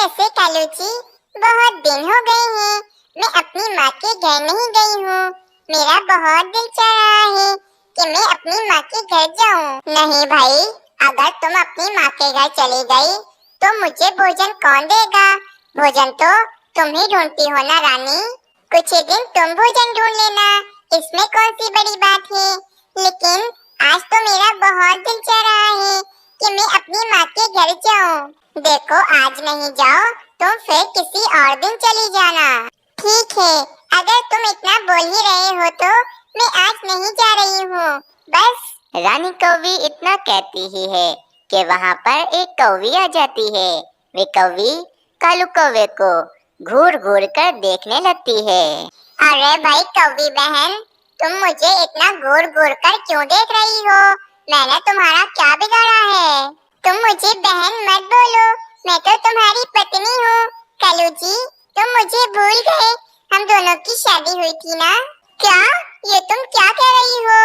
कैसे कालू जी? बहुत दिन हो गए हैं, मैं अपनी माँ के घर नहीं गई हूँ। मेरा बहुत दिल चाह रहा है कि मैं अपनी माँ के घर जाऊँ। नहीं भाई, अगर तुम अपनी माँ के घर चली गई तो मुझे भोजन कौन देगा? भोजन तो तुम ही ढूंढती हो ना रानी। कुछ ही दिन तुम भोजन ढूंढ लेना, इसमें कौन सी बड़ी बात है। लेकिन आज तो मेरा बहुत दिल चाह रहा है कि मैं अपनी माँ के घर जाऊँ। देखो, आज नहीं जाओ तो फिर किसी और दिन चली जाना। ठीक है, अगर तुम इतना बोल ही रहे हो तो मैं आज नहीं जा रही हूँ, बस। रानी कौवी इतना कहती ही है कि वहाँ पर एक कौवी आ जाती है। वे कौवी कालू कौवे को घूर घूर कर देखने लगती है। अरे भाई कौवी बहन, तुम मुझे इतना घूर घूर कर क्यों देख रही हो? मैंने तुम्हारा क्या बिगाड़ा है? तुम मुझे बहन मत बोलो, मैं तो तुम्हारी पत्नी हूँ। कालू जी, तुम मुझे भूल गए? हम दोनों की शादी हुई थी ना? क्या? ये तुम क्या कह रही हो?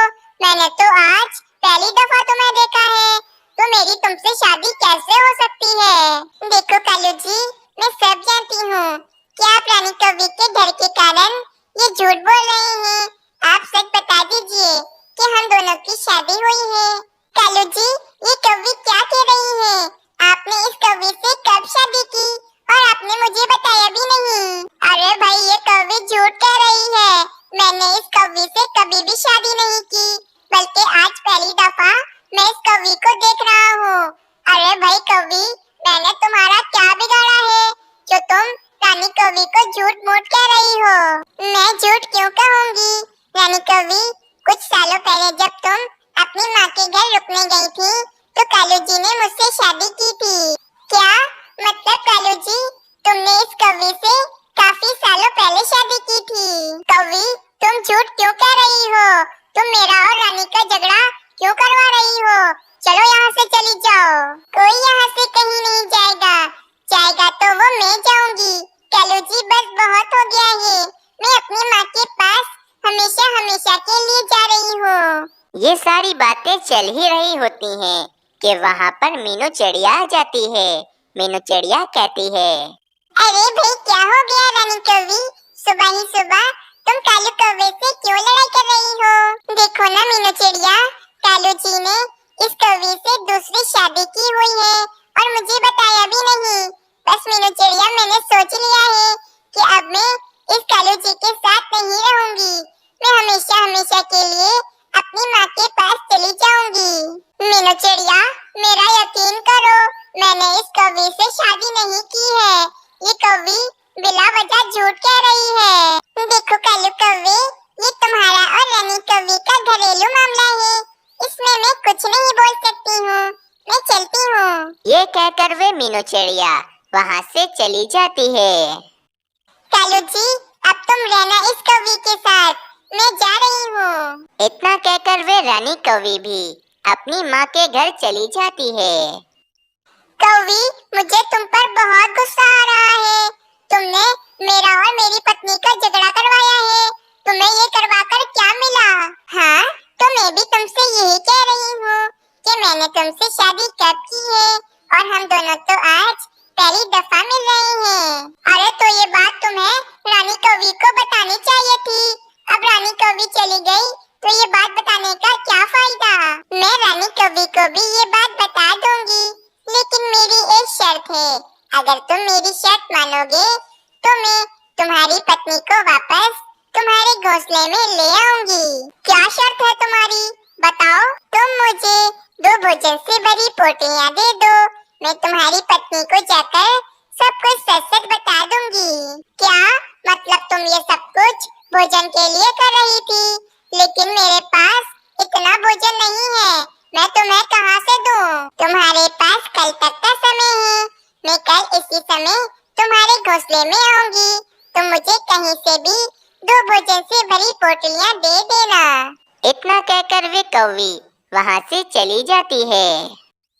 मैंने तो आज पहली दफा तुम्हें देखा है, तो मेरी तुमसे शादी कैसे हो सकती है? देखो कालू जी, मैं सब जानती हूँ कि आप रानी कौवी के डर के कारण ये झूठ बोल रहे हैं। आप सच बता दीजिए कि हम दोनों की शादी हुई है। कालू जी, ये कौवी क्या कह रही है? आपने इस कौवी से कब शादी की और आपने मुझे बताया भी नहीं? अरे भाई, ये कौवी झूठ कह रही है। मैंने इस कौवी से कभी भी शादी नहीं की, बल्कि आज पहली दफा मैं इस कौवी को देख रहा हूँ। अरे भाई कौवी, मैंने तुम्हारा क्या बिगाड़ा है जो तुम रानी कौवी को झूठ मूठ कह रही हो? मैं झूठ क्यों कहूँगी? रानी कौवी, कुछ सालों पहले जब तुम अपनी माँ के घर रुकने गई थी तो कालू जी ने मुझसे शादी की थी। क्या मतलब कालू जी, तुमने इस कौवी से काफी सालों पहले शादी की थी? कौवी, तुम झूठ क्यों कह रही हो? तुम मेरा और रानी का झगड़ा क्यों करवा रही हो? चलो यहाँ से चली जाओ। कोई यहाँ से कहीं नहीं जाएगा, जाएगा तो वो मैं जाऊंगी। कालू जी, बस बहुत हो गया है। मैं अपनी माँ के पास हमेशा हमेशा के लिए जा रही हूँ। ये सारी बातें चल ही रही होती हैं कि वहाँ पर मीनू चिड़िया आ जाती है। मीनू चिड़िया कहती है, अरे भाई, क्या हो गया रानी कौवी? सुबह ही सुबह तुम कालू कौवे से क्यों लड़ाई कर रही हो? देखो ना मीनू चिड़िया, कालू जी ने इस कौवी से दूसरी शादी की हुई है और मुझे बताया भी नहीं। बस मीनू चिड़िया, मैंने सोच लिया है कि अब मैं इस कालू जी के साथ नहीं रहूंगी। मैं हमेशा हमेशा के लिए अपनी माँ के पास चली जाऊंगी। मीनू चिड़िया, मेरा यकीन करो, मैंने इस कौवी से शादी नहीं की है। ये कौवी बिला वजह झूठ कह रही है। देखो कालू कौवे, ये तुम्हारा और रानी कौवी का घरेलू मामला है, इसमें मैं कुछ नहीं बोल सकती हूँ। मैं चलती हूँ। ये कहकर वे मीनू चिड़िया वहाँ से चली जाती है। कालू जी, अब तुम रहना इस कौवी के साथ, मैं जा रही हूँ। इतना कहकर वे रानी कौवी भी अपनी माँ के घर चली जाती है। कौवी, मुझे तुम पर बहुत गुस्सा आ रहा है। तुमने मेरा और मेरी पत्नी का झगड़ा करवाया है। तुम्हें ये करवाकर क्या मिला? हाँ, तो मैं भी तुमसे यही कह रही हूँ कि मैंने तुमसे शादी कब की है और हम दोनों तो आज पहली दफा मिल रहे हैं। अरे तो ये बात तुम्हें रानी कौवी को बतानी चाहिए थी। अब रानी कौवी चली गई तो ये बात बताने का क्या फायदा? मैं रानी कौवी को भी ये बात बता दूंगी, लेकिन मेरी एक शर्त है। अगर तुम मेरी शर्त मानोगे तो मैं तुम्हारी पत्नी को वापस तुम्हारे घोंसले में ले आऊंगी। क्या शर्त है तुम्हारी? बताओ। तुम मुझे 2 भोजन से भरी पोटलियाँ दे दो, मैं तुम्हारी पत्नी को जाकर सब कुछ सच-सच बता दूंगी। क्या मतलब तुम ये सब कुछ भोजन के लिए कर रही थी? लेकिन मेरे पास इतना भोजन नहीं है, मैं तुम्हें कहाँ से दूँ? तुम्हारे पास कल तक का समय है। मैं कल इसी समय तुम्हारे घोंसले में आऊंगी। तुम मुझे कहीं से भी 2 भोजन से भरी पोटलियाँ दे देना। इतना कहकर वे कौवी वहाँ से चली जाती है।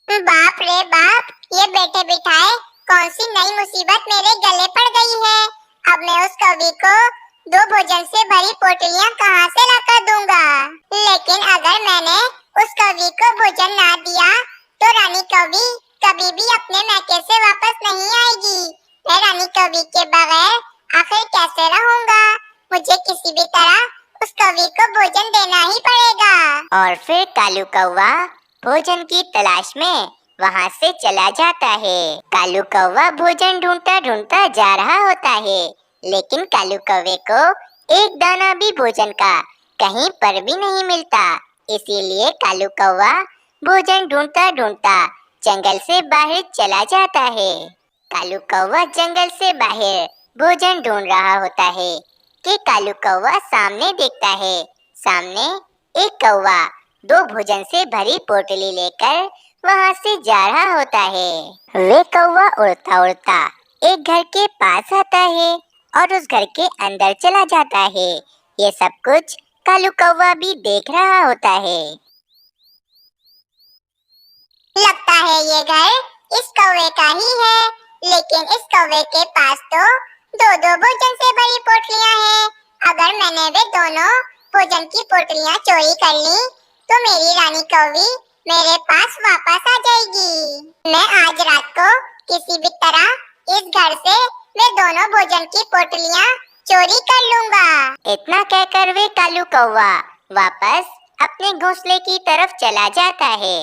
बाप रे बाप, ये बैठे बिठाए कौन सी नई मुसीबत मेरे गले पड़ गई है। अब मैं उस कौवी को 2 भोजन से भरी पोटलियाँ कहाँ से लाकर दूंगा? लेकिन अगर मैंने उस कौवी को भोजन ना दिया तो रानी कौवी कभी भी अपने मैके से वापस नहीं आएगी। कवि के बगैर आखिर कैसे रहूंगा? मुझे किसी भी तरह उस कवि को भोजन देना ही पड़ेगा। और फिर कालू कौवा भोजन की तलाश में वहाँ से चला जाता है। कालू कौवा भोजन ढूंढता ढूंढता जा रहा होता है, लेकिन कालू कौवे को एक दाना भी भोजन का कहीं पर भी नहीं मिलता। इसीलिए कालू कौवा भोजन ढूंढता ढूंढता जंगल से बाहर चला जाता है। कालू कौवा जंगल से बाहर भोजन ढूंढ रहा होता है कि कालू कौवा सामने देखता है। सामने एक कौवा 2 भोजन से भरी पोटली लेकर वहाँ से जा रहा होता है। वे कौवा उड़ता उड़ता एक घर के पास आता है और उस घर के अंदर चला जाता है। ये सब कुछ कालू कौवा भी देख रहा होता है। लगता है ये घर इस कौवे का ही है, लेकिन इस कौवे के पास तो 2-2 भोजन से भरी पोटलियां हैं। अगर मैंने वे दोनों भोजन की पोटलियां चोरी कर ली तो मेरी रानी कौवी मेरे पास वापस आ जाएगी। मैं आज रात को किसी भी तरह इस घर से वे दोनों भोजन की पोटलियां चोरी कर लूंगा। इतना कहकर वे कालू कौवा वापस अपने घोंसले की तरफ चला जाता है।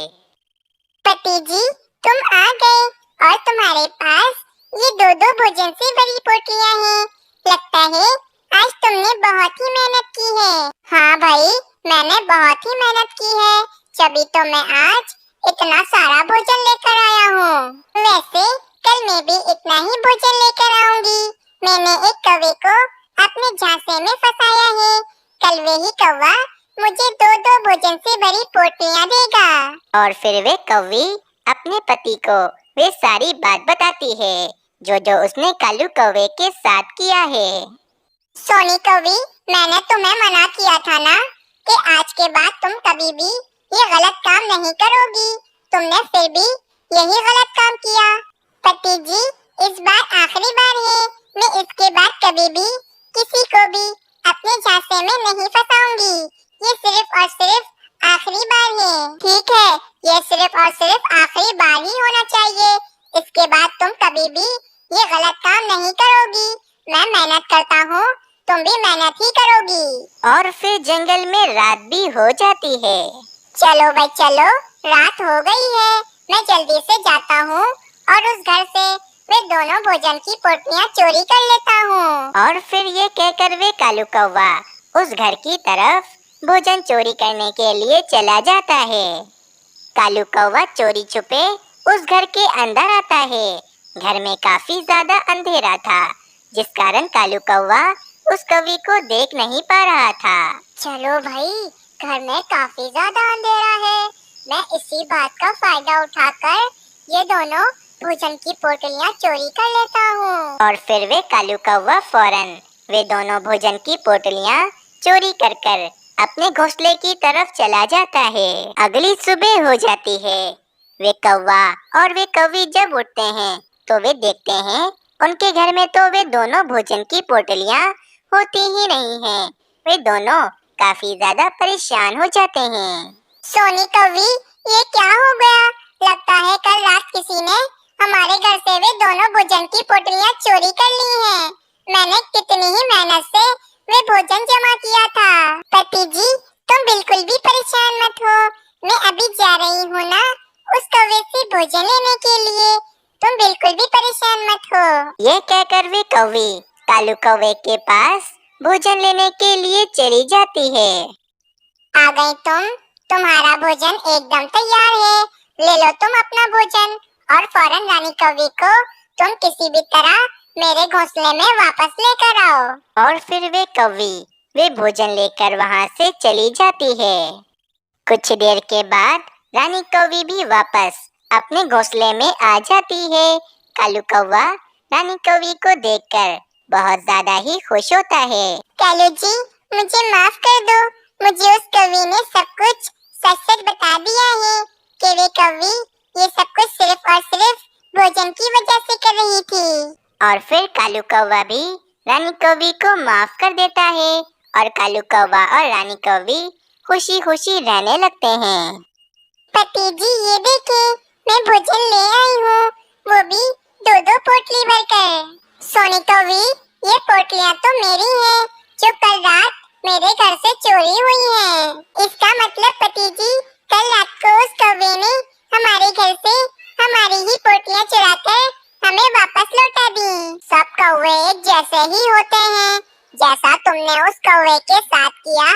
पति जी, तुम आ गए और तुम्हारे पास ये 2-2 भोजन से भरी पोटलियां हैं। लगता है आज तुमने बहुत ही मेहनत की है। हाँ भाई, मैंने बहुत ही मेहनत की है, तभी तो मैं आज इतना सारा भोजन लेकर आया हूँ। वैसे कल मैं भी इतना ही भोजन लेकर आऊंगी। मैंने एक कौवे को अपने झांसे में फंसाया है। कल वही कौवा मुझे 2-2 भोजन से भरी पोटलियां देगा। और फिर वे कौवी अपने पति को वे सारी बात बताती है जो जो उसने कालू कौवे के साथ किया है। सोनी कौवी, मैंने तुम्हें मना किया था ना कि आज के बाद तुम कभी भी ये गलत काम नहीं करोगी। तुमने फिर भी यही गलत काम किया। पति जी, इस बार आखिरी बार है। मैं इसके बाद कभी भी किसी को भी अपने झांसे में नहीं फंसाऊंगी। ये सिर्फ और सिर्फ आखिरी बार है। ठीक है, ये सिर्फ और सिर्फ आखिरी बार ही होना चाहिए। इसके बाद तुम कभी भी ये गलत काम नहीं करोगी। मैं मेहनत करता हूँ, तुम भी मेहनत ही करोगी। और फिर जंगल में रात भी हो जाती है। चलो भाई चलो, रात हो गई है। मैं जल्दी से जाता हूँ और उस घर से वे दोनों भोजन की पोटलियाँ चोरी कर लेता हूँ। और फिर ये कहकर वे कालू कौवा उस घर की तरफ भोजन चोरी करने के लिए चला जाता है। कालू कौवा चोरी छुपे उस घर के अंदर आता है। घर में काफी ज्यादा अंधेरा था, जिस कारण कालू कौवा उस कौवी को देख नहीं पा रहा था। चलो भाई, घर में काफी ज्यादा अंधेरा है। मैं इसी बात का फायदा उठाकर ये दोनों भोजन की पोटलियाँ चोरी कर लेता हूँ। और फिर वे कालू कौवा फौरन वे दोनों भोजन की पोटलियाँ चोरी कर कर अपने घोंसले की तरफ चला जाता है। अगली सुबह हो जाती है। वे कौवा और वे कौवी जब उठते हैं तो वे देखते हैं उनके घर में तो वे दोनों भोजन की पोटलियाँ होती ही नहीं हैं। वे दोनों काफी ज्यादा परेशान हो जाते हैं। सोनी कौवी, ये क्या हो गया? लगता है कल रात किसी ने हमारे घर से वे दोनों भोजन की पोटलियाँ चोरी कर ली हैं। मैंने कितनी ही मेहनत से वे भोजन जमा किया था। पति जी, तुम बिल्कुल भी परेशान मत हो। मैं अभी जा रही हूँ ना उस कौवे से भोजन लेने के लिए। तुम बिल्कुल भी परेशान मत हो। ये कहकर वे कौवी कालू कौवे के पास भोजन लेने के लिए चली जाती है। आ गई तुम, तुम्हारा भोजन एकदम तैयार है। ले लो तुम अपना भोजन और फौरन रानी कौवी को तुम किसी भी तरह मेरे घोंसले में वापस लेकर आओ। और फिर वे कौवी वे भोजन लेकर वहाँ से चली जाती है। कुछ देर के बाद रानी कौवी भी वापस अपने घोंसले में आ जाती है। कालू कौवा रानी कौवी को देखकर बहुत ज्यादा ही खुश होता है। कालू जी, मुझे माफ कर दो। मुझे उस कौवी ने सब कुछ सच सच बता दिया है कि वे कौवी ये सब कुछ सिर्फ और सिर्फ भोजन की वजह से कर रही थी। और फिर कालू कौवा भी रानी कौवी को माफ कर देता है और कालू कौवा और रानी कौवी खुशी खुशी रहने लगते हैं। पति जी, ये देखें, मैं भोजन ले आई हूँ, वो भी 2-2 पोटली भरकर। सोनी पोटलियाँ तो मेरी हैं जो कल रात मेरे घर से चोरी हुई हैं। इसका मतलब पति जी कल रात को उस कौवे ने हमारे घर से हमारी ही पोटलियाँ चुराकर हमें वापस लौटा दी। सब कौवे एक जैसे ही होते हैं। जैसा तुमने उस कौवे के साथ किया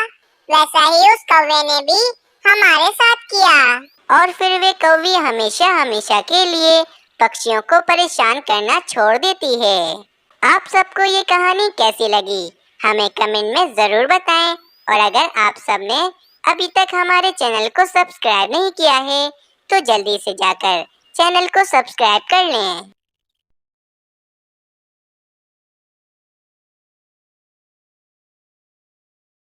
वैसा ही उस कौवे ने भी हमारे साथ किया। और फिर वे कौवी हमेशा हमेशा के लिए पक्षियों को परेशान करना छोड़ देती है। आप सबको ये कहानी कैसी लगी हमें कमेंट में जरूर बताएं। और अगर आप सबने अभी तक हमारे चैनल को सब्सक्राइब नहीं किया है तो जल्दी से जाकर चैनल को सब्सक्राइब कर लें।